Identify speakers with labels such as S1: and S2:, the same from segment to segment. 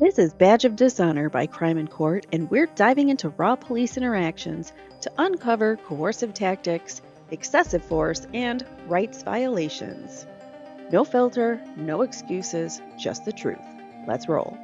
S1: This is Badge of Dishonor by Crime in Court, and we're diving into raw police interactions to uncover coercive tactics, excessive force, and rights violations. No filter, no excuses, just the truth. Let's roll.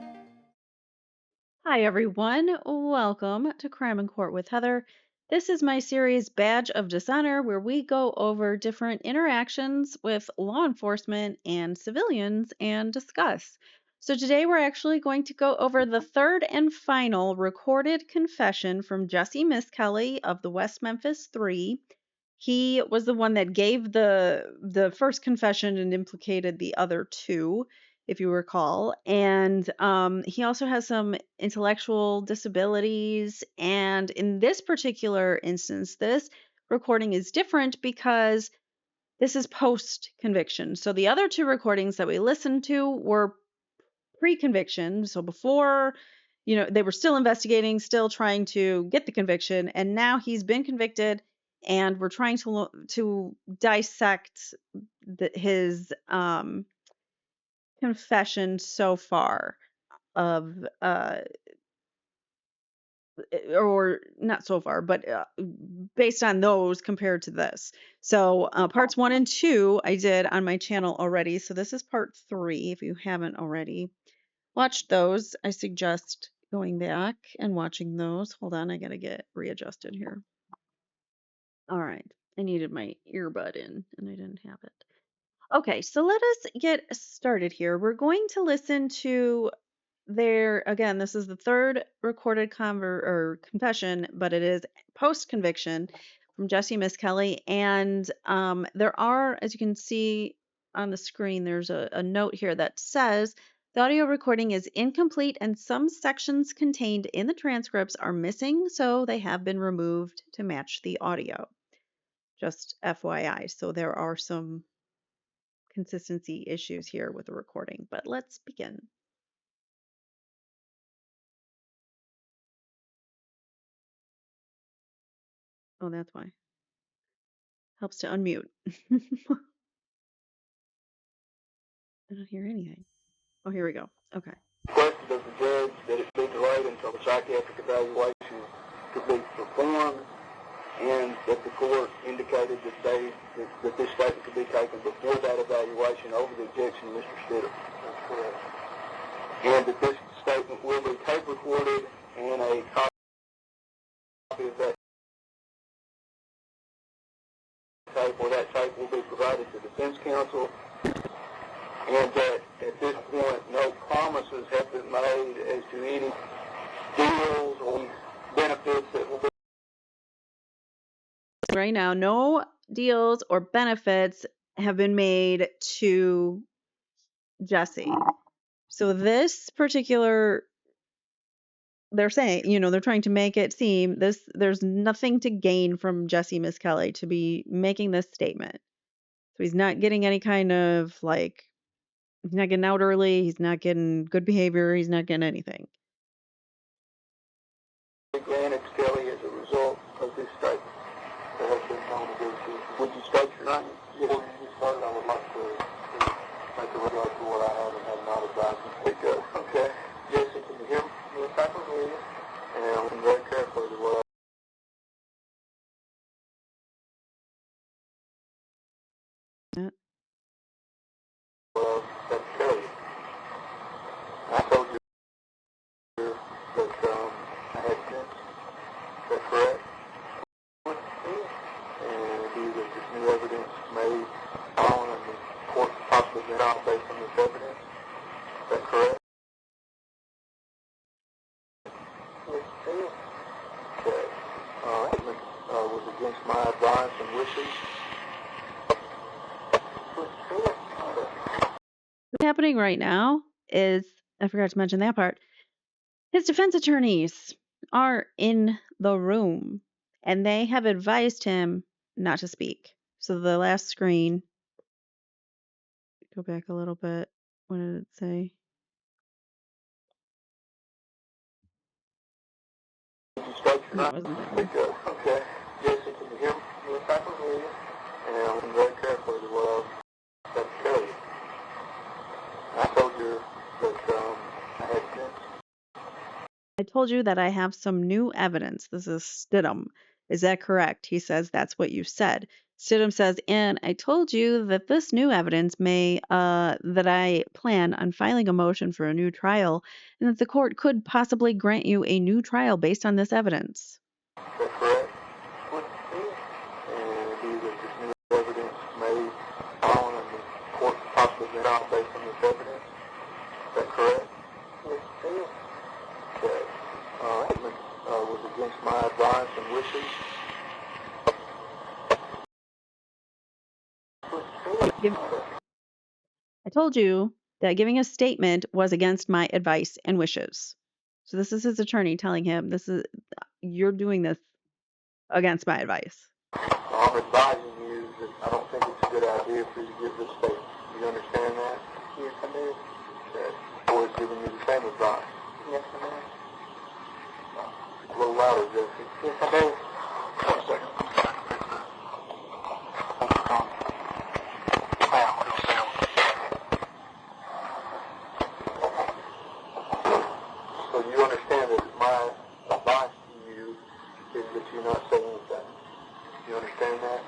S1: Hi, everyone. Welcome to Crime in Court with Heather. This is my series Badge of Dishonor, where we go over different interactions with law enforcement and civilians and discuss. So today we're actually going to go over the third and final recorded confession from Jessie Misskelley of the West Memphis Three. He was the one that gave the first confession and implicated the other two, if you recall. And he also has some intellectual disabilities. And in this particular instance, this recording is different because this is post-conviction. So the other two recordings that we listened to were pre-conviction. So before, they were still investigating, still trying to get the conviction. And now he's been convicted, and we're trying to dissect his confession so far of or not so far, but based on those compared to this. So parts 1 and 2 I did on my channel already. So this is part 3. If you haven't already watched those, I suggest going back and watching those. Hold on, I gotta get readjusted here. All right, I needed my earbud in and I didn't have it. Okay, so let us get started here. We're going to listen to again, this is the third recorded confession, but it is post-conviction from Jessie Misskelley. And there are, as you can see on the screen, there's a note here that says the audio recording is incomplete and some sections contained in the transcripts are missing, so they have been removed to match the audio. Just FYI. So there are some consistency issues here with the recording, but let's begin. Oh, that's why. Helps to unmute. I don't hear anything. Oh, here we go. Okay.
S2: Requested of the judge that it be delayed until the psychiatric evaluation could be performed, and that the court indicated that this statement could be taken before that evaluation over the objection of Mr. Stitter. That's correct. And that this statement will be tape recorded, and a copy of that tape or that tape will be provided to defense counsel, and that at this point no promises have been made as to any deals or benefits that will be.
S1: Right now, no deals or benefits have been made to Jessie. So this particular, they're saying, they're trying to make it seem there's nothing to gain from Jessie Misskelley to be making this statement. So he's not getting any kind of he's not getting out early, he's not getting good behavior, he's not getting anything.
S2: Granted Kelly as a result of this statement that has been no negotiation. Would you state your name? Before you start, I would like to make a regard to what I have and have not advised you. Speak up. Okay. Jesse, can you hear me? Yes, I can hear you. And I'm listening very carefully to what I have to tell you. I told you that I had sense. Is that correct? And that this new evidence made on and the court possibly get out based on this evidence. Is that correct? Yes, it is. Okay. Statement was against my advice and wishes.
S1: What's happening right now is, I forgot to mention that part, his defense attorneys are in the room and they have advised him not to speak. So the last screen, go back a little bit. What did it say? That wasn't that one.
S2: Okay. Jesse, can you hear me? Yes, I can hear you. And I'm listening very carefully to what I have to tell you. I told you that I had sense.
S1: told you that I have some new evidence. This is Stidham. Is that correct? He says, that's what you said. Stidham says, and I told you that this new evidence that I plan on filing a motion for a new trial and that the court could possibly grant you a new trial based on this evidence.
S2: Is that correct? And that this new evidence may on and the court could possibly grant trial based on this evidence? Is that correct? Yes, sir. Okay. Statement was against my advice and wishes.
S1: I told you that giving a statement was against my advice and wishes. So this is his attorney telling him, you're doing this against my advice.
S2: I'm advising you that I don't think it's a good idea for you to give this statement. Do you understand that? Yes, I do. Okay. The court is giving you the same advice. Yes, I do. A little louder, Jessie. Yes, I do. 1 second. So you understand that my advice to you is that you not say anything. You understand that?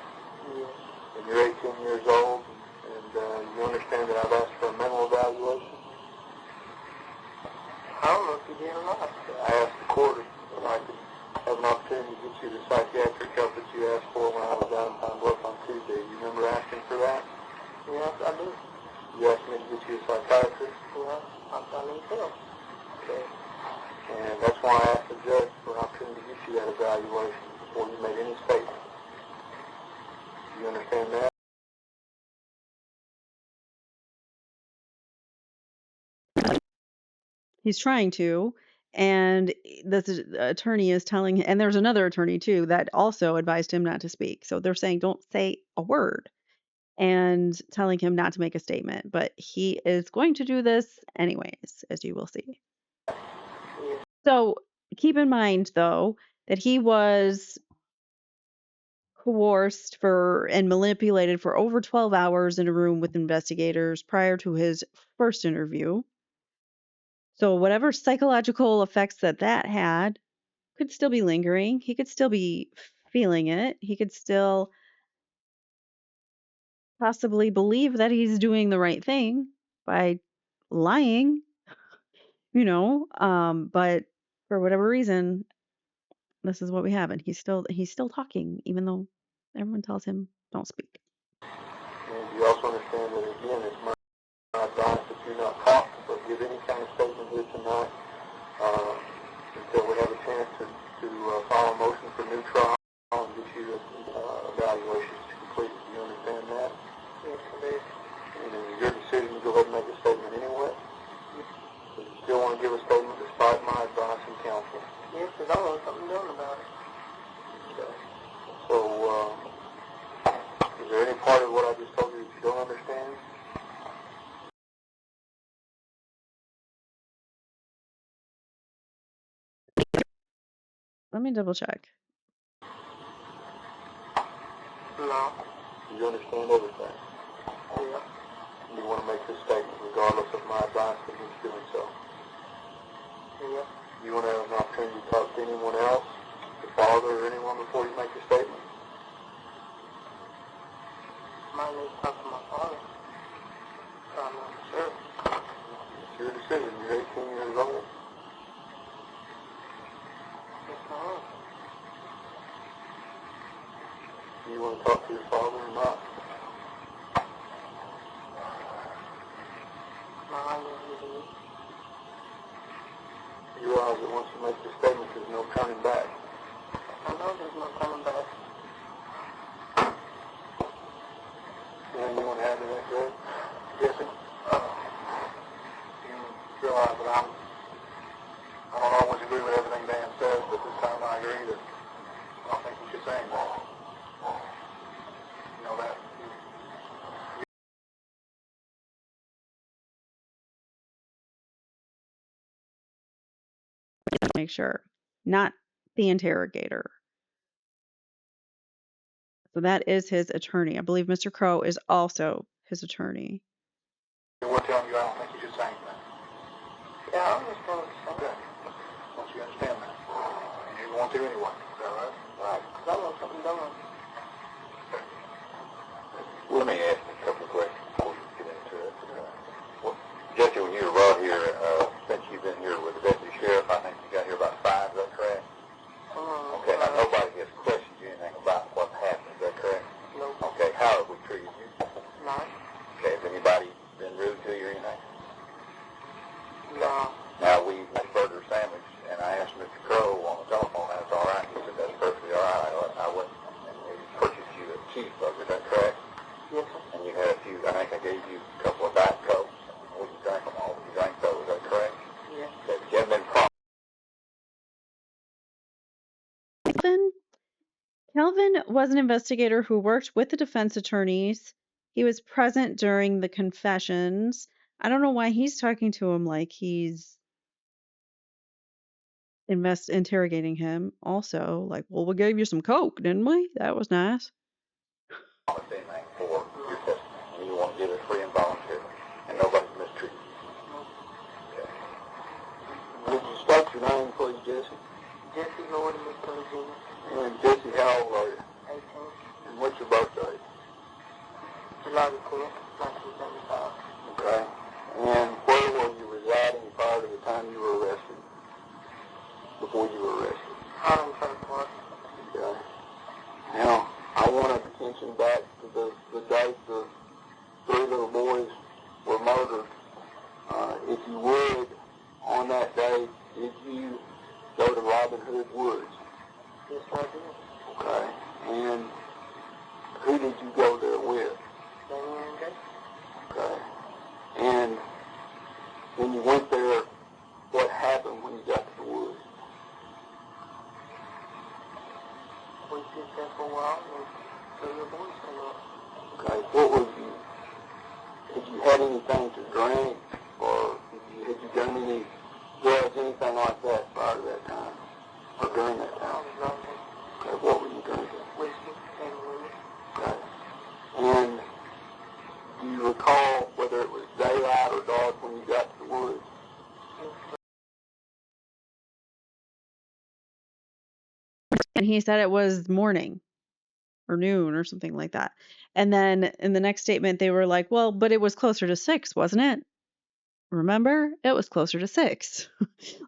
S2: Yes. And you're 18 years old, and you understand that I've asked for a mental evaluation? I don't know if you did or not. I asked the court if I could have an opportunity to get you the psychiatric help that you asked for when I was out in Pine Bluff on Tuesday. You remember asking for that? Yes, I do. You asked me to get you a psychiatrist? Well, I need help. Okay. And that's why I asked the judge for an opportunity to get you that evaluation before you made any statement. Do you understand that?
S1: He's trying to, and this attorney is telling him, and there's another attorney too that also advised him not to speak. So they're saying don't say a word and telling him not to make a statement, but he is going to do this anyways, as you will see. So keep in mind, though, that he was coerced and manipulated for over 12 hours in a room with investigators prior to his first interview. So whatever psychological effects that had could still be lingering. He could still be feeling it. He could still possibly believe that he's doing the right thing by lying, but for whatever reason, this is what we have, and he's still talking, even though everyone tells him don't speak.
S2: And you also understand that, again, it's my advice that you not talk or give any kind of statement here tonight until we have a chance to file a motion for new trial and get you evaluations completed. Do you understand that? Yes, I do. And it is your decision to go ahead and make a statement anyway. So you still want to give a statement despite my advice and counsel? Yes, because I want something done about it. Okay. So, is there any part of what I just told you that you don't understand?
S1: Let me double check.
S2: No. You understand everything? Yeah. You want to make this statement regardless of my advice against doing so? Yeah. You want to have an opportunity to talk to anyone else, your father or anyone, before you make your statement? I need to talk to my father. I'm not sure. It's your decision. You're 18 years old. Yes, I am. Do you want to talk to your father or not? No, I don't. You realize that once you make the statement, there's no coming back. I know there's no coming back. You want to add to that, Greg? Jesse? You realize that I don't always agree with everything Dan says, but this time I agree that I don't think you should say anything. You know that?
S1: Make sure. Not the interrogator. So that is his attorney. I believe Mr. Crow is also his attorney.
S2: We're telling you I don't think you should say anything. Yeah, I understand what you're saying. Okay. Don't you understand that? And you want to anyway. Is that right? Right. Because I want something done. Let me ask you a couple of questions before you get into it. Well, Jessie, when you were brought here, since you've been here with the deputy sheriff, I think you got here about 5, is that correct? Okay, now nobody has questioned you anything about what happened, is that correct? No. Okay, how have we treated you? No. Okay, has anybody been rude to you or anything? No. Now, we made burger sandwich, and I asked Mr. Crow on the telephone, that's all right. He said, that's perfectly all right. I went and we purchased you a cheeseburger, is that correct? Yes, sir. And you had a few, I think I gave you a couple of Diet Cokes. Would you drink them all? Would you drink those, is that correct? Yes. Okay, but you haven't been promised.
S1: Kelvin was an investigator who worked with the defense attorneys. He was present during the confessions. I don't know why he's talking to him like he's interrogating him. Also, like, well, we gave you some Coke, didn't we? That was nice.
S2: Anything for your testimony, and you want to give it free and voluntary, and nobody's mistreated you. Okay. Would you start your name, please, Jessie? Jessie Misskelley Jr. And Jessie, how old are you? 18. And what's your birthday? July 10th, 1975. Okay. And where were you residing prior to the time you were arrested? Before you were arrested? Highland Park. Okay. Now, I want attention back to the date the 3 little boys were murdered. If you would, on that day, did you go to Robin Hood Woods? Yes, I did. Okay. And who did you go there with? Okay. And when you went there, what happened when you got to the woods? We did that for a while, and the little boys came up. Okay. What was you? Had you had anything to drink, or had you done any drugs, anything like that prior to that time, or during that time? Okay. What were you drinking? Whiskey and lemon. Okay. And do you recall whether it was daylight or dark when you got to the woods?
S1: And he said it was morning or noon or something like that. And then in the next statement, they were like, well, but it was closer to 6, wasn't it? Remember? It was closer to 6.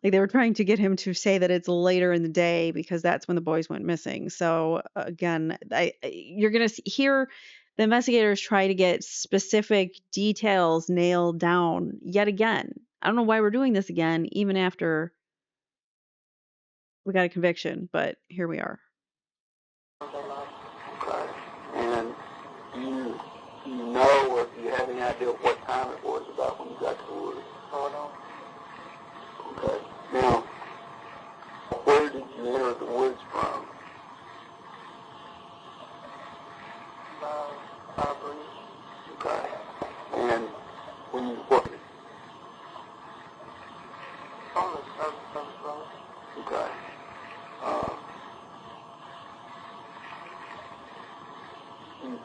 S1: Like they were trying to get him to say that it's later in the day because that's when the boys went missing. So again, you're going to hear the investigators try to get specific details nailed down yet again. I don't know why we're doing this again, even after we got a conviction, but here we are.
S2: Okay. And do you know or do you have any idea what time it was about when you got to the woods? Oh, no. Okay. Now, where did you enter the woods from? Okay. And when you what? On the service road. Okay.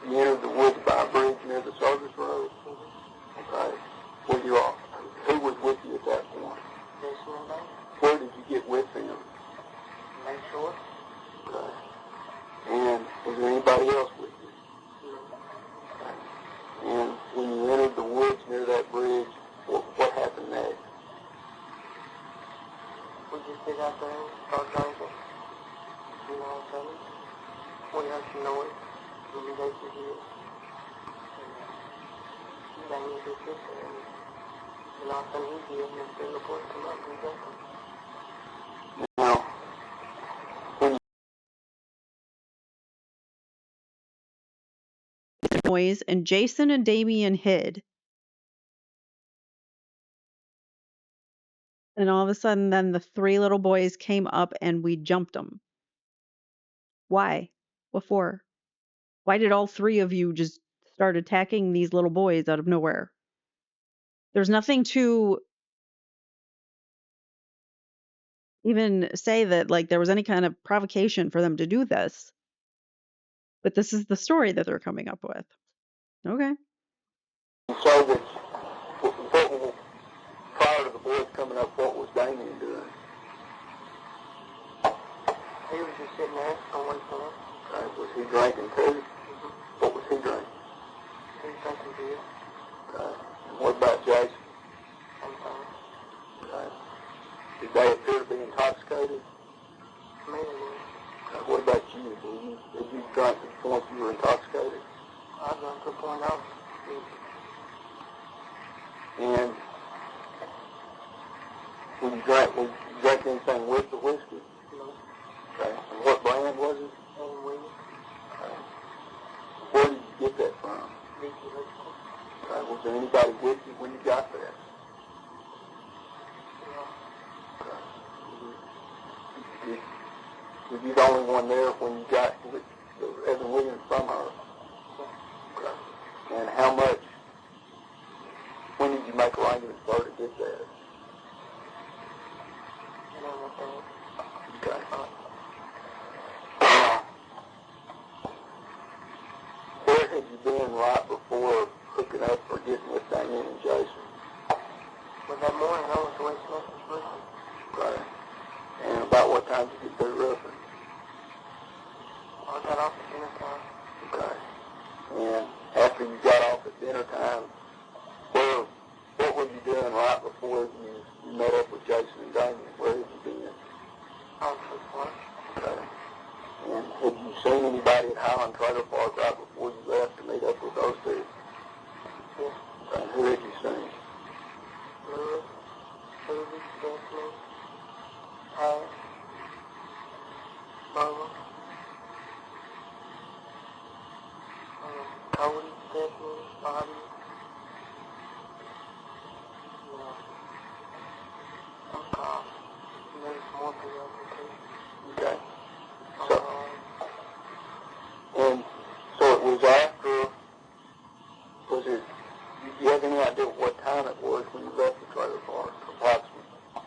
S2: You entered the woods by a bridge near the service road. Okay. Were you all? Who was with you at that point? Where did you get with them? Shore. Okay. And was there anybody else with you? Okay. And when you entered the woods near that bridge, what happened next? We just sit out there and start drinking. You know what I'm saying? We heard some noise. We go to here. And then you just sit there and all of a sudden he did, and then the boys come up and drink them. Now,
S1: noise, and Jason and Damien hid. And all of a sudden, then the 3 little boys came up and we jumped them. Why? What for? Why did all 3 of you just start attacking these little boys out of nowhere? There's nothing to even say that like there was any kind of provocation for them to do this. But this is the story that they're coming up with. Okay.
S2: So that prior to the boys coming up, what was Damien doing? sitting there on one side. Okay. Was he drinking too? Mm-hmm. What was he drinking? He was drinking beer. Okay. And what about Jason? Okay. Did they appear to be intoxicated? Maybe. Okay. What about you? Did you drink to the point you were intoxicated? I drank to the point I was. And when you drank anything with the whiskey? No. Okay. And what brand was it? Okay. Where did you get that from? Okay. Was there anybody with you when you got there? Okay. Were you the only one there when you got with Evan Williams from her? Okay. And how much? When did you make arrangements for her to get there? Okay. Where had you been right before hooking up or getting with Damien and Jason? Well, that morning I was to West Memphis Three. Okay. And about what time did you get through roofing? I got off at dinner time. Okay. And after you got off at dinner time, what were you doing right before you met up with Jason and Damien? Where had you been? On Trailer Park. Okay. And had you seen anybody at Highland Trailer Park right before you left to meet up with those two? Yeah. Okay. And who had you seen? Lewis, Susie, Jessie, Pat, Bubba, Cody, Stephanie, Bobby. Okay. So it was after, did you have any idea what time it was when you left the trailer park, approximately? I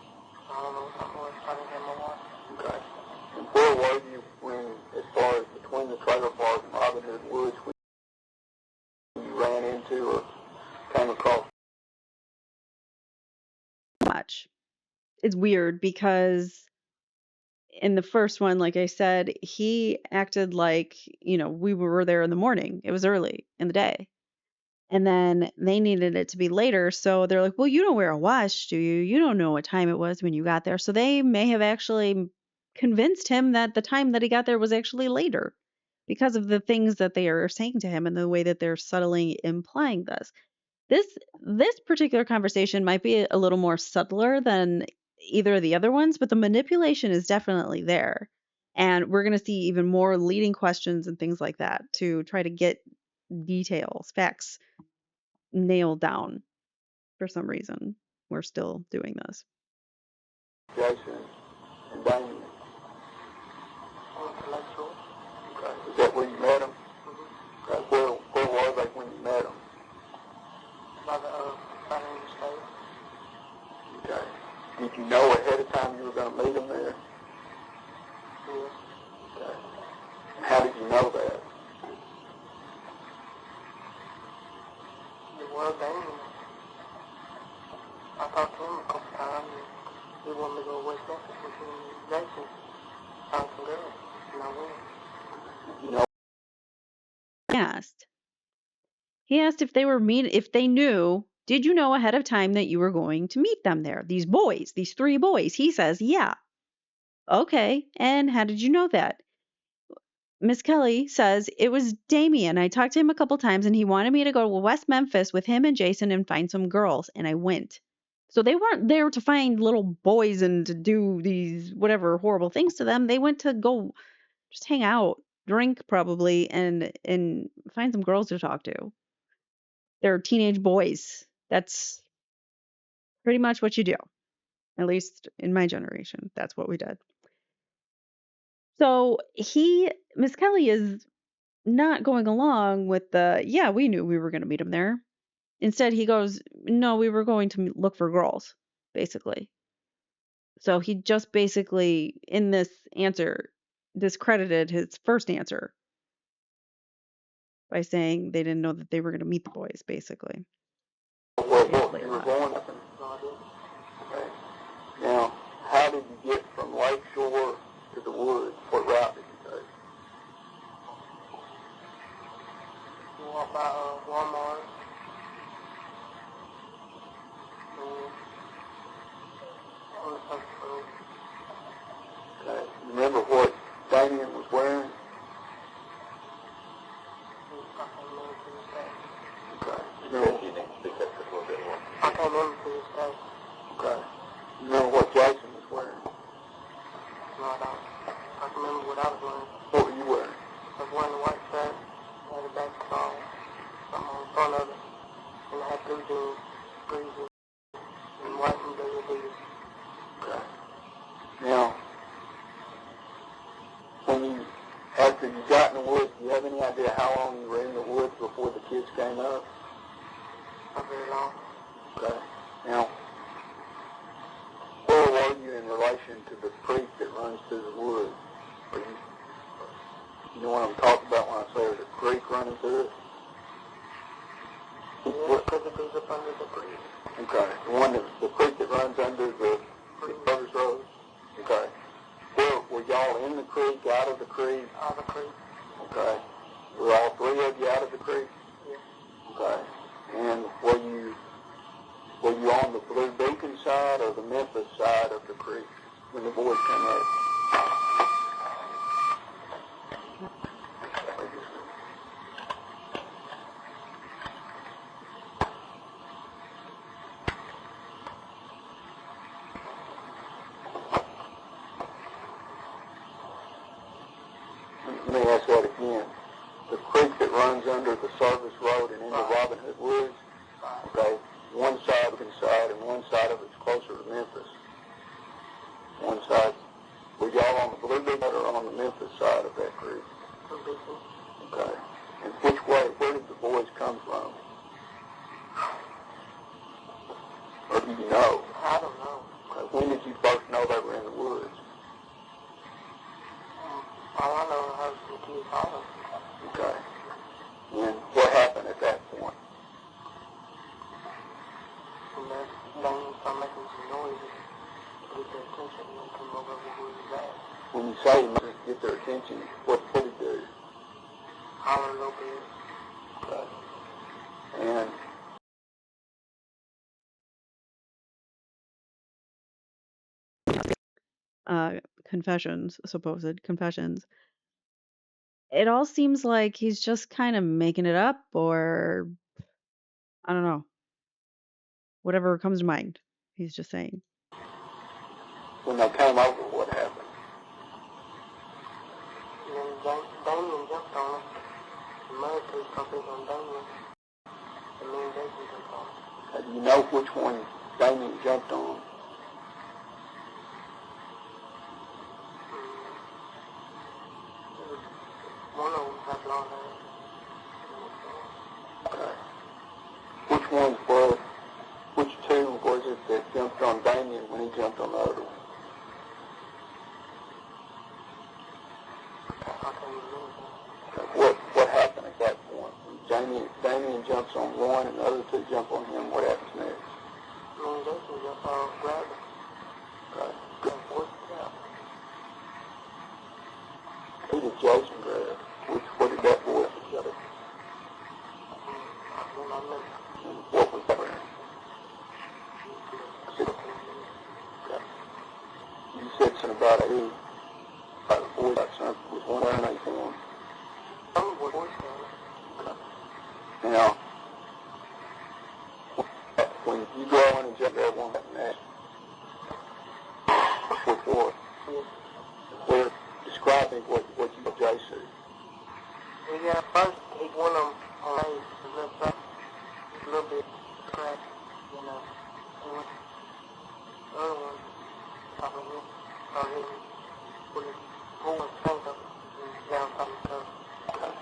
S2: don't know what time it was. I didn't have my watch. Okay. And where were you when, as far as between the trailer park and Robin Hood Woods, when you ran into or came across?
S1: Much. It's weird because in the first one, like I said, he acted like, we were there in the morning. It was early in the day. And then they needed it to be later. So they're like, well, you don't wear a watch, do you? You don't know what time it was when you got there. So they may have actually convinced him that the time that he got there was actually later because of the things that they are saying to him and the way that they're subtly implying this. This particular conversation might be a little more subtler than either of the other ones, but the manipulation is definitely there. And we're going to see even more leading questions and things like that to try to get details, facts nailed down. For some reason, we're still doing this.
S2: Jason and Damien. Okay. Is that where you met them? Mm-hmm. Okay. Where were they when you met them? By the financial state. Okay. Did you know ahead of time you were going to meet them there? Yes. Okay. And how did you know that? Well, Damien. I talked to him a couple times, and he wanted me to go to West Memphis with him and Jason. Found some girls, and I went. You know.
S1: He asked if they knew. Did you know ahead of time that you were going to meet them there? These boys, these three boys. He says, yeah. Okay. And how did you know that? Misskelley says it was Damien. I talked to him a couple times and he wanted me to go to West Memphis with him and Jason and find some girls. And I went. So they weren't there to find little boys and to do these whatever horrible things to them. They went to go just hang out, drink probably, and find some girls to talk to. They're teenage boys. That's pretty much what you do. At least in my generation, that's what we did. So Misskelley is not going along with we knew we were going to meet him there. Instead, he goes, no, we were going to look for girls, basically. So he just basically, in this answer, discredited his first answer by saying they didn't know that they were going to meet the boys, basically.
S2: Well, you were going to okay. Now, how did you get from Lakeshore to the woods? What route did freezer and wipe them down the bed. Okay. Now, after you got in the woods, do you have any idea how long you were in the woods before the kids came up? Not very long. Okay. Now, where were you in relation to the creek that runs through the woods? You know what I'm talking about when I say there's a creek running through it? Yeah, because it goes up under the creek. Okay. The creek that runs under the service road? Okay. Were y'all in the creek, out of the creek? Out of the creek. Okay. Were all three of you out of the creek? Yeah. Okay. And were you on the Blue Beacon side or the Memphis side of the creek when the boys came up? Let me ask that again. The creek that runs under the service road and into Robin Hood Woods, okay, one side and one side of it's closer to Memphis. One side. Were y'all on the Blue Beacon or on the Memphis side of that creek? Okay. And which way, where did the boys come from? Or do you know? I don't know. Okay. When did you first know they were in the woods? All I know is how the kids holler. Okay. And what happened at that point? And then they start making some noises to get their attention and they come over where he was at. When you say to get their attention, what did he do? Holler a little bit. Okay. And
S1: Supposed confessions. It all seems like he's just kind of making it up, or I don't know. Whatever comes to mind, he's just saying.
S2: When they came over, what happened? And then Damien jumped on him. The military companies on Damien. And me and Damien jumped on him. Do you know which one Damien jumped on? One of them had long hair. Okay. Which two was it that jumped on Damien when he jumped on the other one? I can't remember. What happened at that point? When Damien jumps on one and the other two jump on him, what happens next? Me and Jason grab him. Okay. Good. Who did Jason grab? What did that boy have to get? What was that? You said something about a boy that was one of them for him. Now, when you go in and jump that one next, before, we're describing what you Jay said. Yeah, first he went on a little bit scratch, you know. The other one, probably, put his whole tank up and down on the toe. Okay.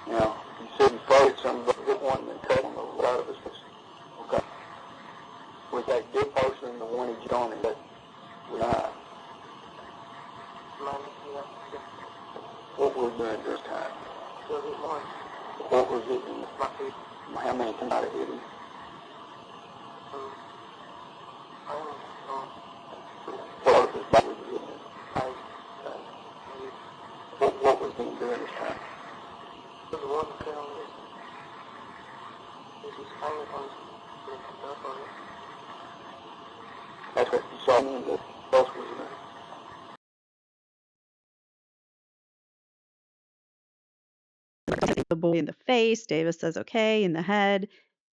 S2: Now, you said he fired somebody that one that cut him a lot of his face. Okay. Was that good person the one he joined that was not? What was doing this time? What was it? How many times I hit him? What was his body hitting him? What was he doing this time? The one that cut on this. This is hanging on his. That's what you saw me in the bus was in there.
S1: The boy in the face. Davis says, okay, in the head.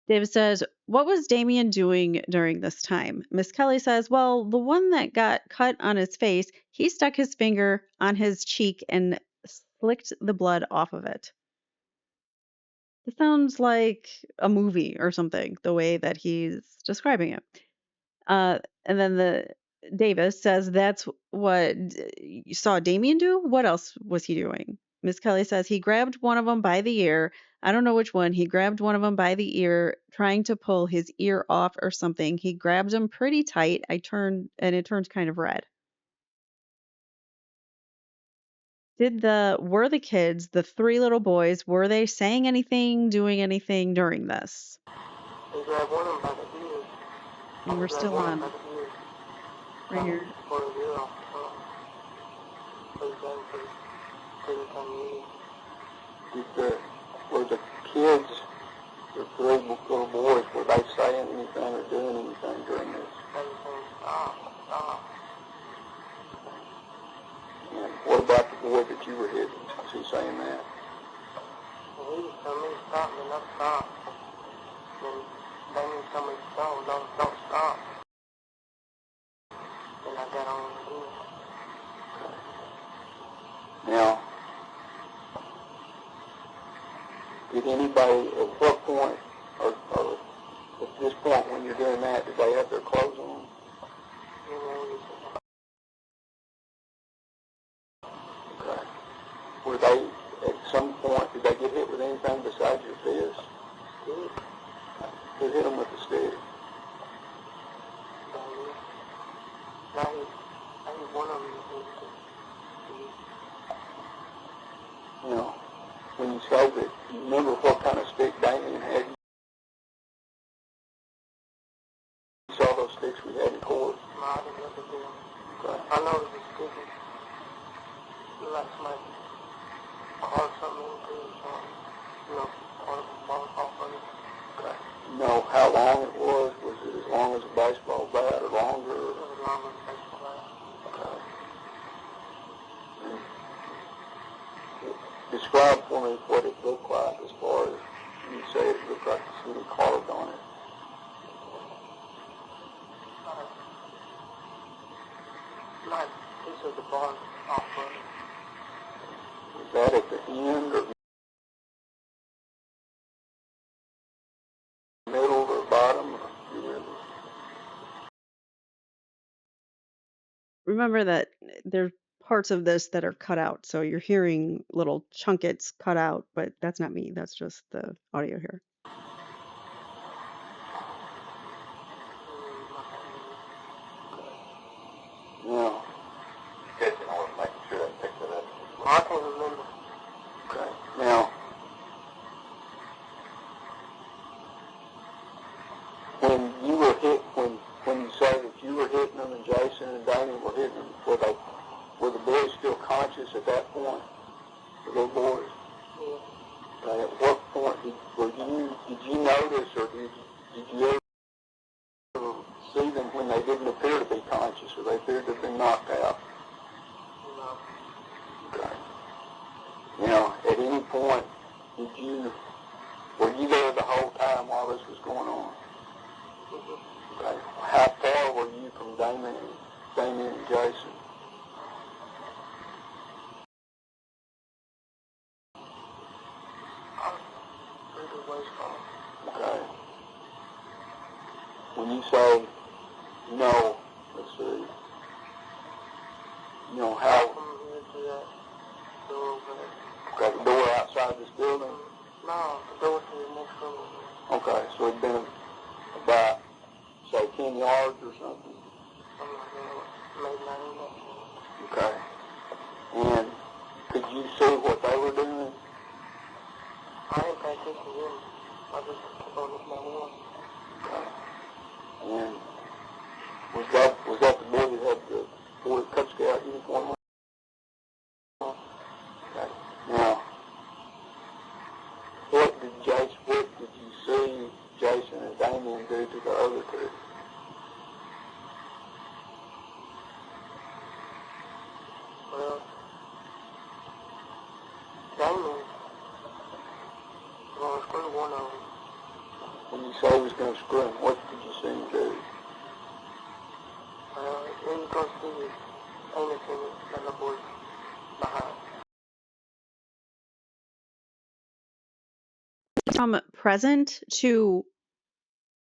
S1: Davis says, what was Damien doing during this time? Misskelley says, well, the one that got cut on his face, he stuck his finger on his cheek and slicked the blood off of it. This sounds like a movie or something, the way that he's describing it. And then the Davis says that's what you saw Damien do. What else was he doing? Miss Kelly says he grabbed one of them by the ear. I don't know which one. He grabbed one of them by the ear, trying to pull his ear off or something. He grabbed him pretty tight. It turned kind of red. Were the kids, the three little boys, were they saying anything, doing anything during this?
S2: He grabbed one of them by the ears.
S1: And we're still on right here.
S2: Were the kids, the three little boys, were they saying anything or doing anything during this? Stop. And what about the boy that you were hitting? Is he saying that? Well, he was telling me to stop, and I stopped. Then Damien told me to stop, don't stop. Then I got on again. Now, did anybody at what point, or at this point when you're doing that, did they have their clothes on? Okay. Were they, at some point, did they get hit with anything besides your fist? Who hit them with the stick? I hit one of them with the stick. You know, when you say that, you remember what kind of stick Damien had? You saw those sticks we had in court? No, I didn't look at them. Okay. I know it was a stick. Like somebody carved something into it or something. You know, part of the ball off of it. Okay. You know how long it was? Was it as long as a baseball bat or longer? It was as long as a baseball bat. Okay. Describe for me what it looked like as far as you say it looked like the city carved on it. Like a piece of the bark off of it. Was that at the end or middle or bottom? Or do you remember?
S1: Remember that there's parts of this that are cut out, so you're hearing little chunkets cut out, but that's not me. That's just the audio here.
S2: Yeah. Good, I was making sure I picked it up. I can't remember. Okay. Now, when you were hit, when you say that you were hitting them and Jason and Damien were hitting them, were the boys still conscious at that point? The little boys? Yeah. Okay. At what point did you notice or did you ever see them when they didn't appear to be conscious or they appeared to have been knocked out? No. Okay. Now, at any point, were you there the whole time while this was going on? Mm-hmm. Okay. How far were you from Damien and Jason? Pretty ways from them. Okay. When you say no, let's see, you know how? From here to that door over there. Okay, the door outside this building? No, the door to the next room. Okay, so it'd been about, say, 10 yards or something? Something like that, maybe not even that. Okay. And could you see what they were doing? I didn't pay attention to them. I just kept on looking at one. Okay. And was that the boy that had the Boy Cub Scout uniform on? Okay. Now, what did you see Jason and Damien do to the other two? Well, Damien was going to screw one of them. When you say he was going to screw him, what did you see him do? Then you go see Amos and the boys behind.
S1: from present to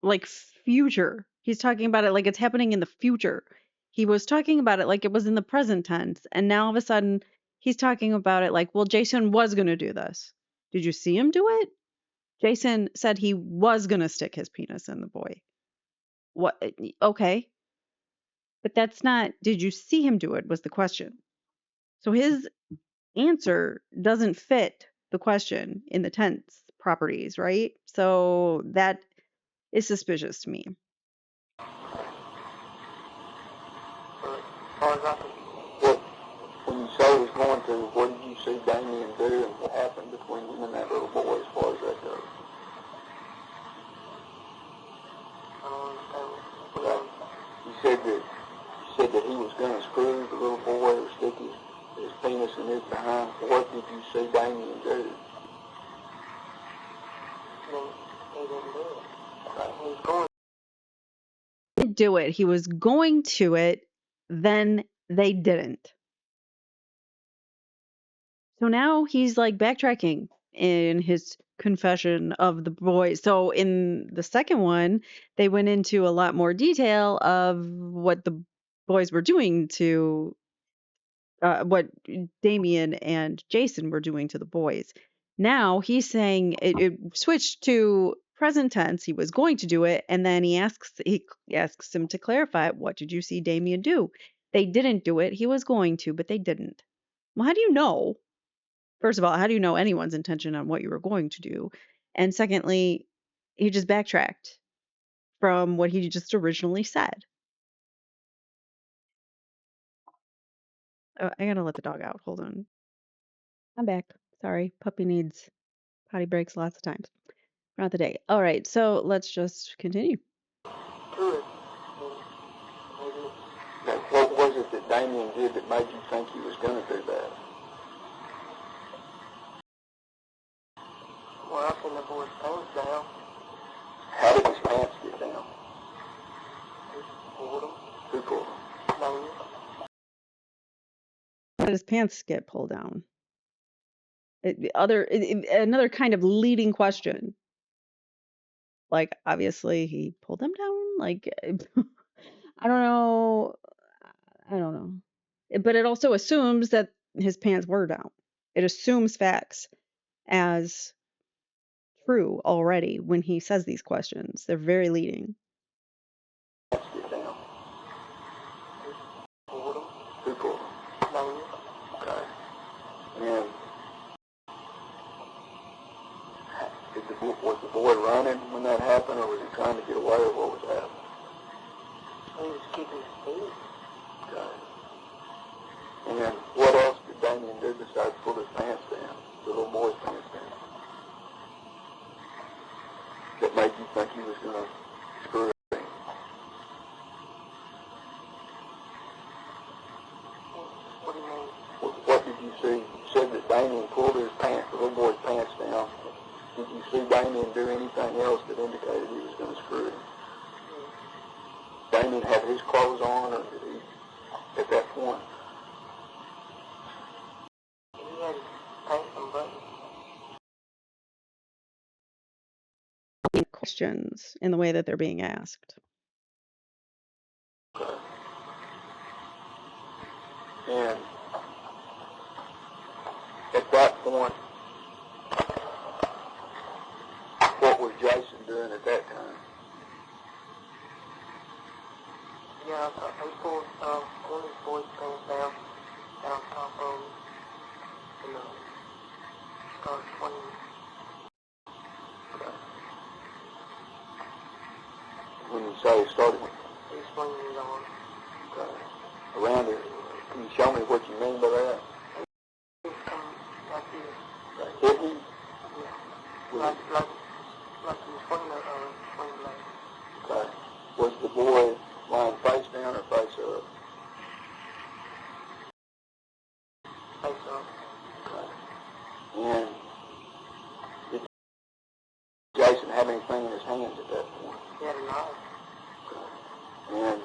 S1: like future. He's talking about it like it's happening in the future. He was talking about it like it was in the present tense, and now all of a sudden he's talking about it like, well, Jason was going to do this. Did you see him do it? Jason said he was going to stick his penis in the boy. What? Okay. But that's not, did you see him do it was the question. So his answer doesn't fit the question in the tense properties, right? So that is suspicious to me.
S2: When you say he was going to, what did you see Damien do and what happened between him and that little boy as far as that goes? You said that he was going to screw the little boy or stick his penis in his behind. What did you see Damien do? He didn't do it. He was going
S1: to do it. He was going to it, then they didn't. So now he's like backtracking in his confession of the boys. So in the second one, they went into a lot more detail of what the boys were doing to what Damien and Jason were doing to the boys. Now he's saying it switched to present tense. He was going to do it, and then he asks him to clarify, what did you see Damien do? They didn't do it. He was going to, but they didn't. Well, how do you know? First of all, how do you know anyone's intention on what you were going to do? And secondly, he just backtracked from what he just originally said. Oh, I gotta let the dog out. Hold on. I'm back. Sorry. Puppy needs potty breaks lots of times throughout the day. All right, so let's just continue.
S2: to it. What was it that Damien did that made you think he was going to do that? Well, I seen the boy's pants down. How did his pants get down? He pulled them. Who pulled them? No.
S1: How did his pants get pulled down? Another kind of leading question. Like, obviously, he pulled them down. Like, I don't know. But it also assumes that his pants were down. It assumes facts as true already when he says these questions. They're very leading.
S2: Get down. Pulled them. Who pulled them? No. Okay. And was the boy running when that happened, or was he trying to get away, or what was happening? He was keeping his feet. Okay. And what else did Damien do besides pull his pants down, the little boy's pants down, that made you think he was going to screw him? What do you mean? What did you see? You said that Damien pulled his pants, the little boy's pants down. Did you see Damien do anything else that indicated he was going to screw him? Damien had his clothes on, or did he, at that point? He had his pants unbuttoned.
S1: Questions in the way that they're being asked.
S2: Okay. And at that point, what was Jason doing at that time? Yeah, he pulled one of his boys' pants down on top of him, and started swinging. Okay. When you say he started, he's swinging his arm. Okay. Around it. Can you show me what you mean by that? He's coming like this. Like hit me? Yeah. Like he was swinging the leg. Okay. Was the boy lying face down or face up? Face up. Okay. And did Jason have anything in his hands at that point? He had a knife. Okay. And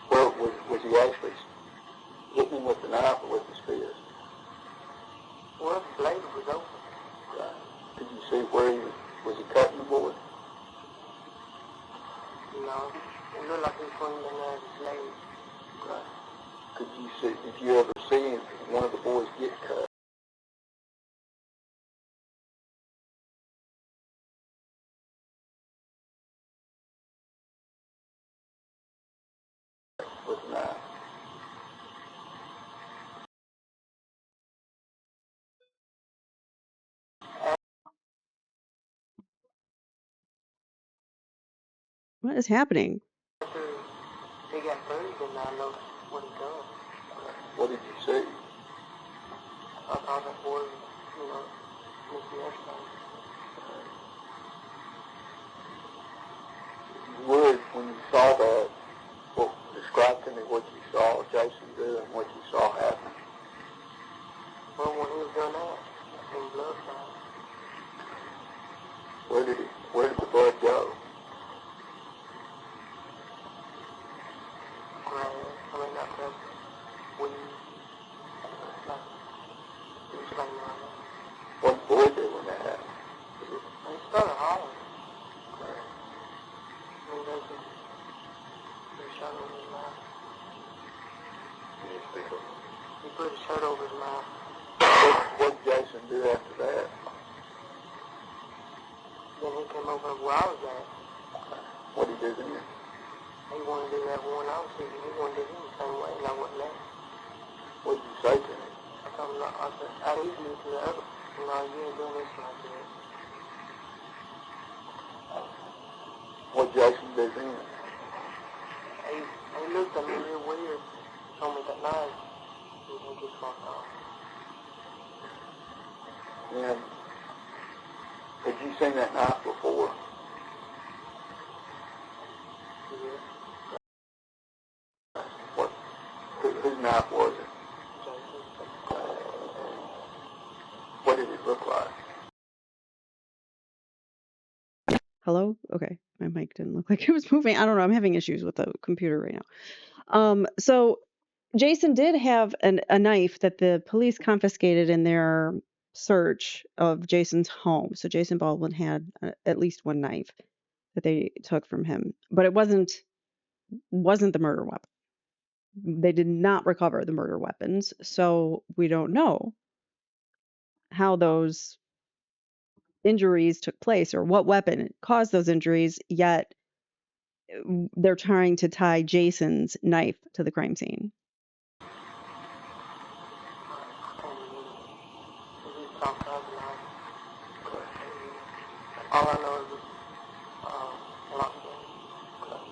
S2: where was he actually hitting him with the knife or with his fist? Well, the blade was open. Right. Could
S3: No. It looked like he was putting in there his legs.
S2: Right. Did you ever see one of the boys get cut? With a knife?
S1: What is happening?
S3: After he got buried, and I know what he done.
S2: What did you see?
S3: I thought that boy, missing everything.
S2: You would, when you saw that, describe to me what you saw Jason do and what you saw happen.
S3: Well, when he was doing that, I seen blood flying.
S2: Where did the blood go?
S3: Not that weed. He was laying around there.
S2: What did the boy do when that happened?
S3: He started hollering. And they just put his shirt over his mouth. He put his shirt over his mouth.
S2: What did Jason do after that?
S3: Then he came over where I was at.
S2: What did he do then?
S3: He wanted to do that one I was shooting. He wanted to do him the same way, and I wouldn't let him.
S2: What did you say to him?
S3: I told him, I said, I'd eat you to the other. No, you ain't doing this like this.
S2: What did Jason do then?
S3: He looked at me real weird. He told me that night. He just walked off.
S2: And had you seen that knife before?
S3: Yeah.
S2: Whose knife was it? What did it look like?
S1: Hello? Okay. My mic didn't look like it was moving. I don't know. I'm having issues with the computer right now. So Jason did have a knife that the police confiscated in their search of Jason's home. So Jason Baldwin had at least one knife that they took from him, but it wasn't the murder weapon. They did not recover the murder weapons, so we don't know how those injuries took place or what weapon caused those injuries, yet they're trying to tie Jason's knife to the crime scene.
S3: All I know is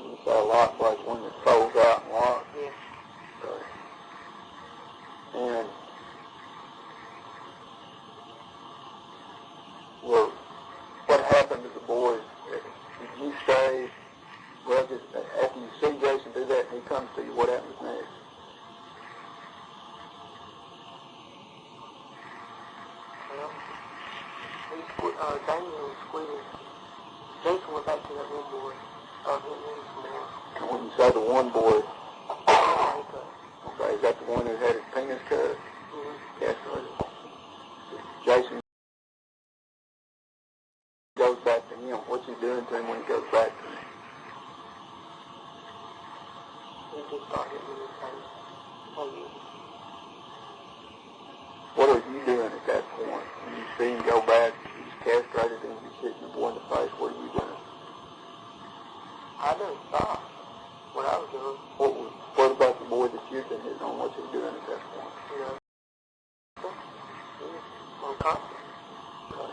S2: You saw a lock like one that folds out and locks?
S3: Yeah.
S2: Okay. And well, what happened to the boys? Did you say, well, just after you see Jason do that and he comes to you, what happens next?
S3: Well, Daniel was squealing. Jason went back to that one boy. Hitting him some more.
S2: And when you say the one boy,
S3: Okay.
S2: okay, is that the one who had his penis cut?
S3: Mm-hmm.
S2: Yes, sir. Jason goes back to him. What's he doing to him when he goes back to him?
S3: He just started hitting his face.
S2: What are you doing at that point? When you see him go back, he's castrated and he's hitting the boy in the face, what are you doing?
S3: I didn't stop what I was doing.
S2: What about the boy that you've been hitting on? What's he doing at that point?
S3: He was unconscious.
S2: Okay.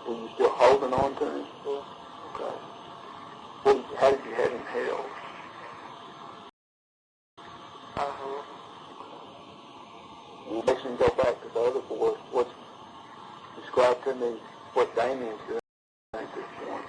S2: Were you still holding on to him?
S3: Yeah.
S2: Okay. How did you have him held? You next go back to the other boy. Describe to me what Damien's doing at this point.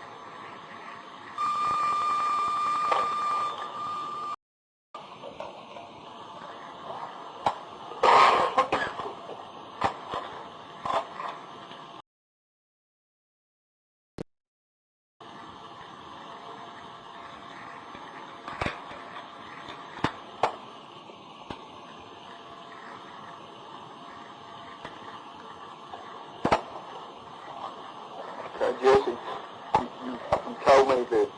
S2: Jesse, you told me that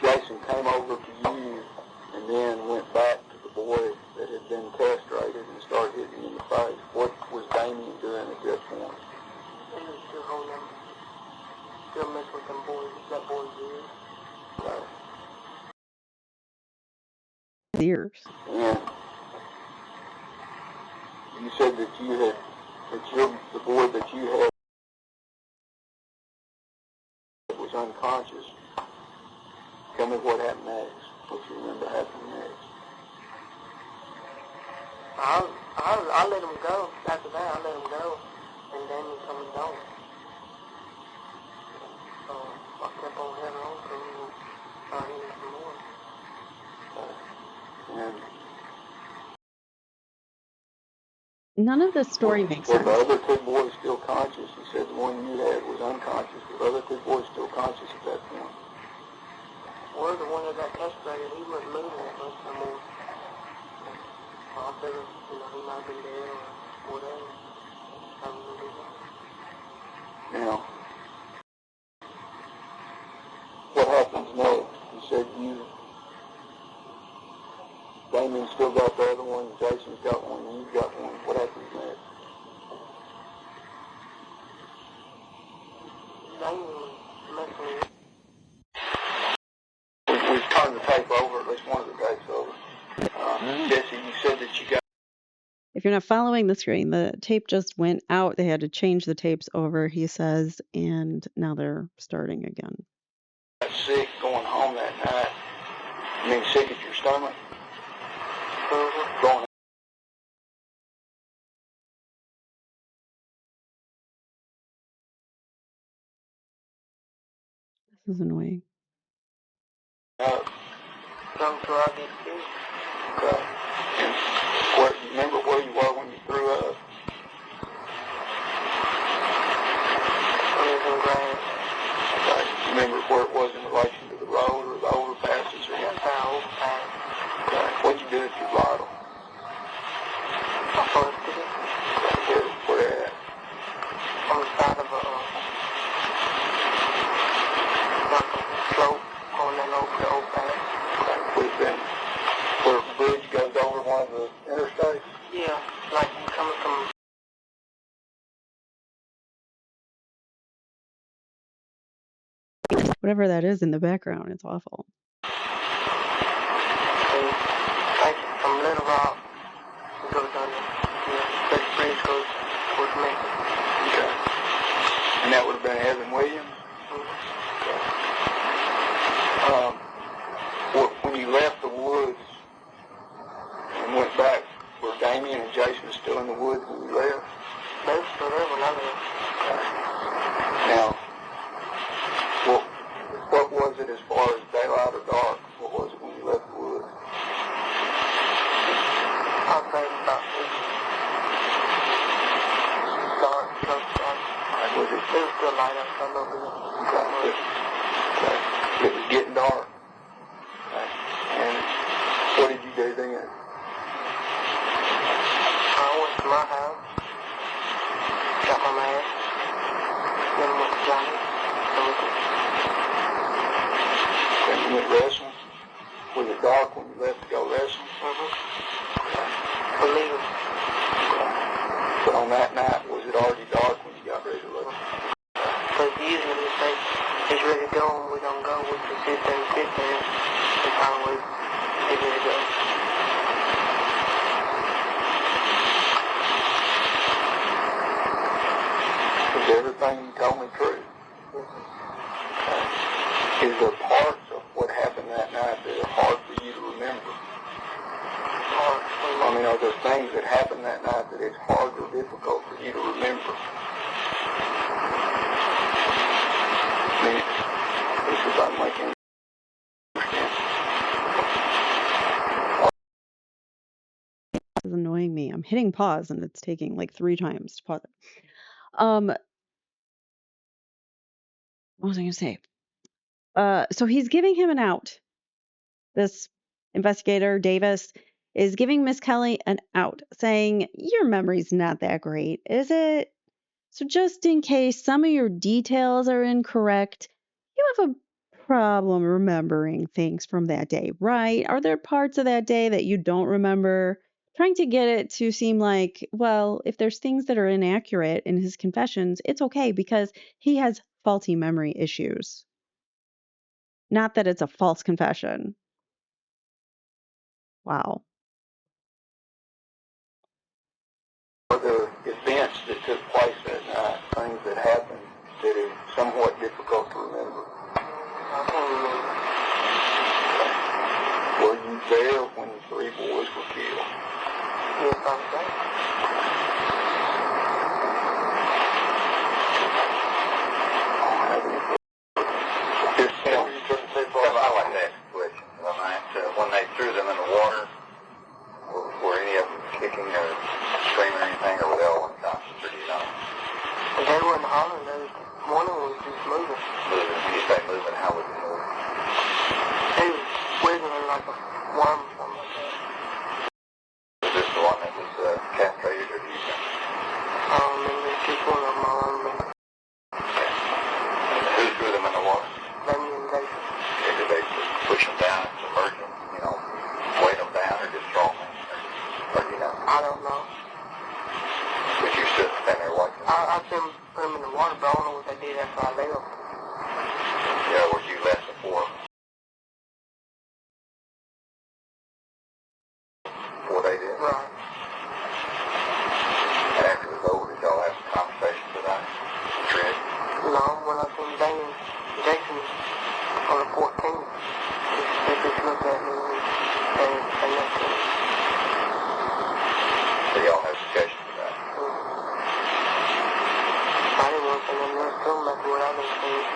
S2: Jason came over to you and then went back to the boy that had been castrated and started hitting him in the face. What was Damien doing at that point?
S3: He was still holding them, still messing with them boys, that boy's ears.
S2: Okay.
S1: Ears.
S2: And you said that you had, the boy that you had was unconscious. Tell me what happened next. What you remember happening next.
S3: I let him go. After that, I let him go. And then he coming down. So I kept on heading on to him and started hitting some more.
S2: And
S1: None of this story makes
S2: were
S1: sense.
S2: the other two boys still conscious? You said the one you had was unconscious. Were the other two boys still conscious at that point?
S3: Well, the one that got castrated, he wasn't moving that much no more. So I figured, he might have been dead or whatever. I don't really know.
S2: Now, what happens next? You said Damien still got the other one, Jason's got one, and you've got one. What happens next?
S3: Damien was messing with it.
S2: We've turned the tape over, at least one of the tapes over. Jessie, you said that you got
S1: If you're not following the screen, the tape just went out. They had to change the tapes over, he says, and now they're starting again.
S2: sick going home that night. I mean, sick at your stomach. Going
S1: This is annoying.
S2: up.
S3: Come to our get sick.
S2: Okay. And remember where you were when you threw up? Okay. Remember where it was in relation to the road or the overpasses or what? Okay. What'd you do if you're vital? Where at?
S3: On the side of a slope on that over the overpass.
S2: Okay. We've been where the bridge goes over one of the interstates?
S3: Yeah, like you coming from.
S1: Whatever that is in the background, it's awful.
S3: Like from Little Rock, it goes under. Yeah, that bridge goes towards Memphis.
S2: Okay. And that would have been Evan Williams? When you left the woods and went back, were Damien and Jason still in the woods when you left?
S3: They were still there when I left.
S2: Okay. Now, what was it as far as daylight or dark? What was it when you left the woods?
S3: I'll say about dark, close to dark.
S2: Was it?
S3: It was still light up a little bit.
S2: Okay. It was getting dark. Okay. And what did you do then?
S3: I went to my house, got my mask, then went to Johnny,
S2: And you went wrestling? Was it dark when you left to go wrestling?
S3: believe it.
S2: Okay. But on that night, was it already dark when you got ready to leave?
S3: Because usually if they is ready to go and we don't go, we just sit there and finally get ready to go.
S2: Is everything you told me true? Is there parts of what happened that night that are hard for you to remember? I mean, are there things that happened that night that it's hard or difficult for you to remember? I mean, this is I'm making
S1: This is annoying me. I'm hitting pause and it's taking like 3 times to pause it. What was I going to say? So he's giving him an out. This investigator, Davis, is giving Misskelley an out, saying, your memory's not that great, is it? So just in case some of your details are incorrect, you have a problem remembering things from that day, right? Are there parts of that day that you don't remember? Trying to get it to seem like, well, if there's things that are inaccurate in his confessions, it's okay because he has faulty memory issues. Not that it's a false confession. Wow.
S2: The events that took place that night, things that happened that is somewhat difficult to remember.
S3: I can't remember.
S2: Were you there when the 3 boys were killed?
S3: Yes, I was there.
S2: I like to ask a question. When they threw them in the water, were any of them kicking or screaming or anything, or were they all unconscious, or do you know?
S3: They wasn't hollering. One of them was just moving.
S2: Moving. When you say moving, how was it moving?
S3: He was wiggling like a worm or something like that.
S2: Was this the one that was castrated, or do you know?
S3: I don't remember. It's just one of them. I don't remember.
S2: And who threw them in the water?
S3: Damien and Jason.
S2: Did they push them down and submerge them, weight them down, or just throw them in? Or do you know?
S3: I don't know.
S2: But you stood standing there watching.
S3: I put them in the water, but I don't know what they did after I left.
S2: Yeah, were you left before they did?
S3: Right.
S2: And after it was over, did y'all have some conversations about it? Trent?
S3: No, when I seen Damien and Jason on the 14th, they just looked at me and they left me.
S2: So y'all have discussions about it?
S3: I didn't want to say nothing else to them after what I've been seeing.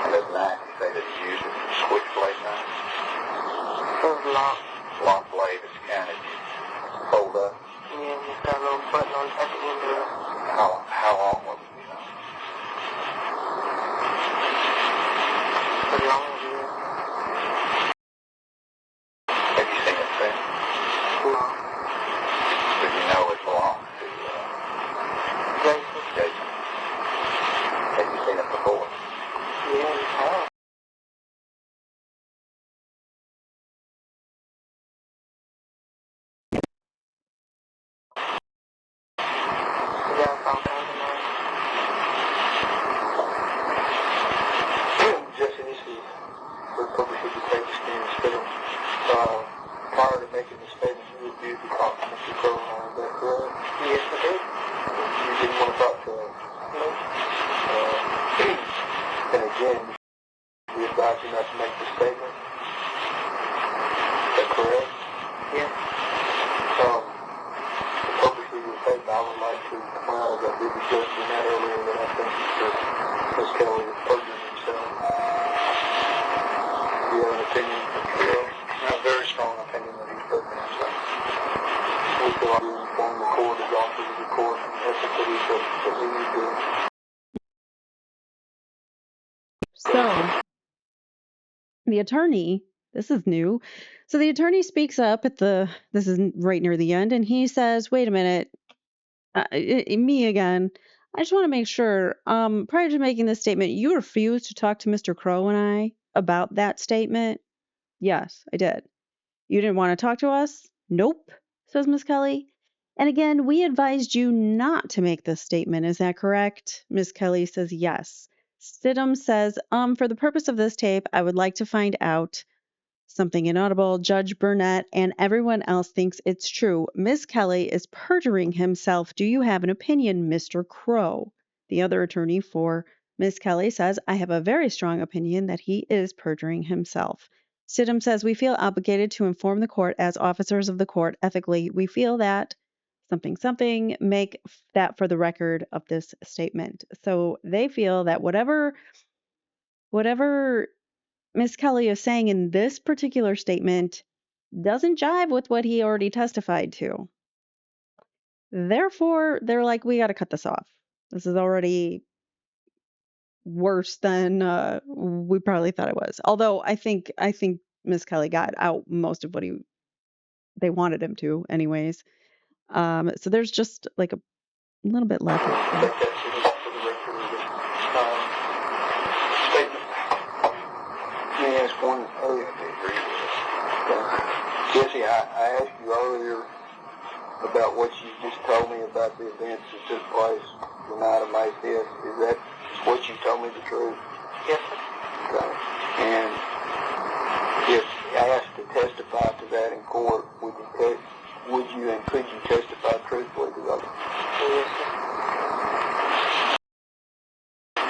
S2: And that knife, you say that you used a switchblade knife?
S3: It was locked.
S2: Long blade is kind of fold up.
S3: Yeah, and it's got a little button on at the end of it.
S2: How long was it, you know?
S3: Pretty long, yeah.
S2: Have you seen it since?
S3: No.
S2: But you know it belongs to
S3: Jason?
S2: Jason. Have you seen it before?
S3: Yeah, it's hard. Yeah, I found out tonight.
S2: Jessie, this is for the purpose of the take the stand still. Prior to making the statement, you reviewed the talk to Mr. Crow, is that correct?
S3: Yes, I did.
S2: You didn't want to talk to him.
S3: No.
S2: And again, we advise you not to make the statement. Is that correct?
S3: Yes.
S2: The purpose of your statement, I would like to point out, as I did discuss in that earlier, that I think Mr. Misskelley is perjuring himself. Do you have an opinion? I have a very strong opinion that he's perjuring himself. We feel like we inform the court as officers of the court and ethics that we need to.
S1: So, the attorney, this is new. So the attorney speaks up this is right near the end, and he says, wait a minute, me again. I just want to make sure, prior to making this statement, you refused to talk to Mr. Crow and I about that statement? Yes, I did. You didn't want to talk to us? Nope, says Misskelley. And again, we advised you not to make this statement. Is that correct? Misskelley says yes. Stidham says, for the purpose of this tape, I would like to find out something inaudible. Judge Burnett and everyone else thinks it's true. Misskelley is perjuring himself. Do you have an opinion, Mr. Crow? The other attorney for Misskelley says, I have a very strong opinion that he is perjuring himself. Stidham says, we feel obligated to inform the court as officers of the court. Ethically, we feel that something, make that for the record of this statement. So they feel that whatever Misskelley is saying in this particular statement doesn't jive with what he already testified to. Therefore, they're like, we got to cut this off. This is already worse than we probably thought it was. Although I think Misskelley got out most of what they wanted him to, anyways. So there's just like a little bit left.
S2: I think that's enough for the record of the statement. One, Jessie, I asked you earlier about what you just told me about the events that took place the night of May 5th. Is that what you told me the truth?
S3: Yes, sir.
S2: Okay. And if asked to testify to that in court, would you and could you testify truthfully to those?
S3: Yes, sir.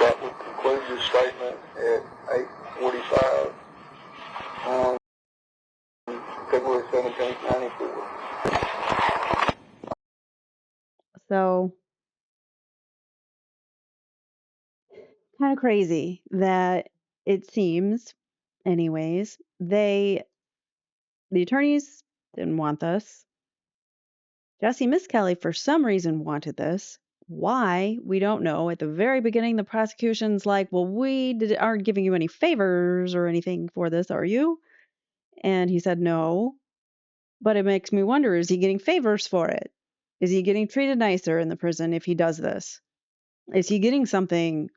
S2: That would conclude your statement at 8:45 on February 17th, 94.
S1: So, kind of crazy that it seems, anyways, the attorneys didn't want this. Jessie Misskelley, for some reason, wanted this. Why? We don't know. At the very beginning, the prosecution's like, well, aren't giving you any favors or anything for this, are you? And he said no. But it makes me wonder, is he getting favors for it? Is he getting treated nicer in the prison if he does this? Is he getting something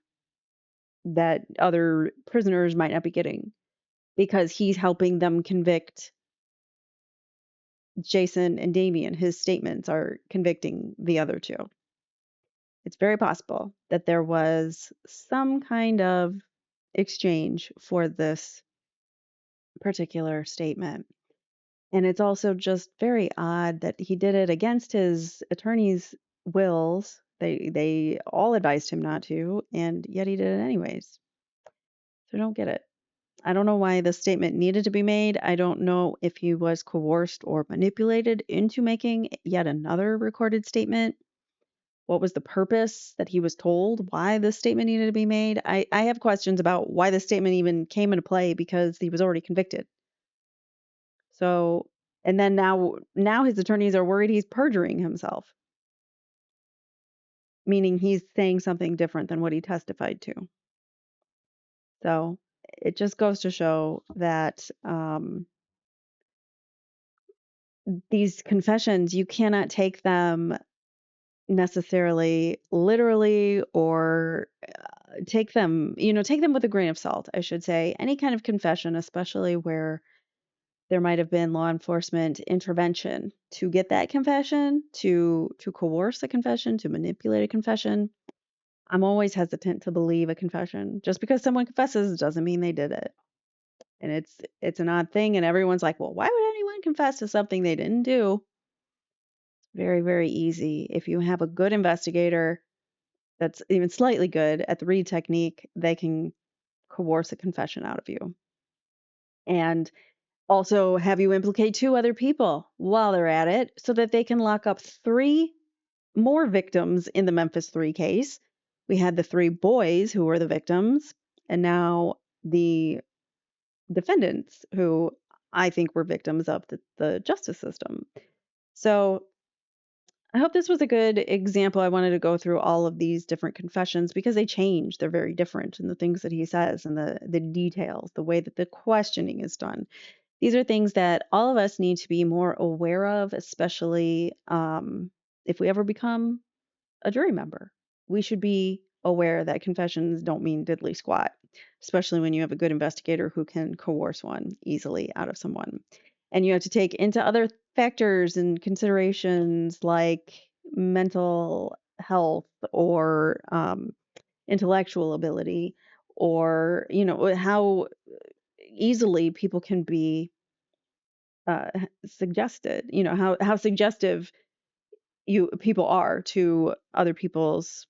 S1: that other prisoners might not be getting because he's helping them convict Jason and Damien? His statements are convicting the other two. It's very possible that there was some kind of exchange for this particular statement. And it's also just very odd that he did it against his attorney's wills. They all advised him not to, and yet he did it anyways. So I don't get it. I don't know why the statement needed to be made. I don't know if he was coerced or manipulated into making yet another recorded statement. What was the purpose that he was told why this statement needed to be made? I have questions about why the statement even came into play because he was already convicted. So, and then now his attorneys are worried he's perjuring himself, meaning he's saying something different than what he testified to. So it just goes to show that these confessions, you cannot take them necessarily literally or take them with a grain of salt, I should say. Any kind of confession, especially where there might have been law enforcement intervention to get that confession, to coerce a confession, to manipulate a confession. I'm always hesitant to believe a confession. Just because someone confesses doesn't mean they did it. And it's an odd thing, and everyone's like, well, why would anyone confess to something they didn't do? Very, very easy. If you have a good investigator that's even slightly good at the read technique, they can coerce a confession out of you. And also have you implicate 2 other people while they're at it so that they can lock up 3 more victims in the Memphis Three case. We had the 3 boys who were the victims, and now the defendants who I think were victims of the justice system. So I hope this was a good example. I wanted to go through all of these different confessions because they change. They're very different in the things that he says and the details, the way that the questioning is done. These are things that all of us need to be more aware of, especially if we ever become a jury member. We should be aware that confessions don't mean diddly squat, especially when you have a good investigator who can coerce one easily out of someone. And you have to take into other factors and considerations like mental health or intellectual ability, or how easily people can be uh, suggested. How suggestive people are to other people's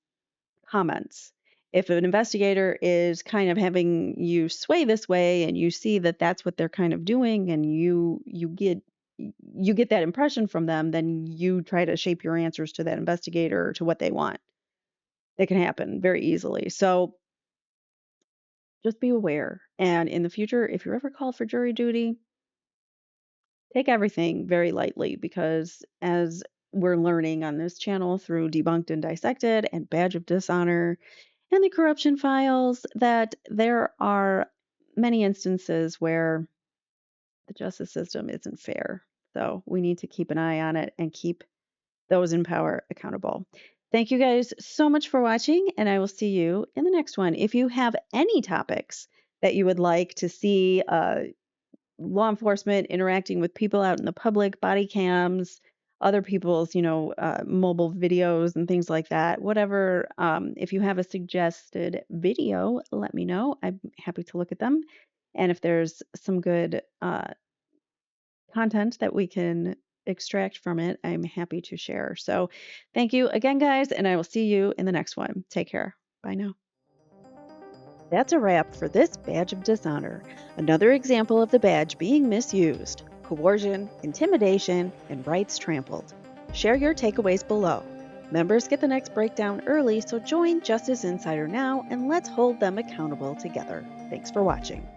S1: comments. If an investigator is kind of having you sway this way and you see that that's what they're kind of doing, and you get that impression from them, then you try to shape your answers to that investigator to what they want. It can happen very easily. So just be aware. And in the future, if you're ever called for jury duty, take everything very lightly, because as we're learning on this channel through Debunked and Dissected and Badge of Dishonor and the corruption files, that there are many instances where the justice system isn't fair. So we need to keep an eye on it and keep those in power accountable. Thank you guys so much for watching, and I will see you in the next one. If you have any topics that you would like to see law enforcement interacting with people out in the public, body cams, other people's, mobile videos and things like that. Whatever, if you have a suggested video, let me know. I'm happy to look at them. And if there's some good content that we can extract from it, I'm happy to share. So thank you again, guys, and I will see you in the next one. Take care. Bye now. That's a wrap for this Badge of Dishonor, another example of the badge being misused, coercion, intimidation, and rights trampled. Share your takeaways below. Members get the next breakdown early, so join Justice Insider now and let's hold them accountable together. Thanks for watching.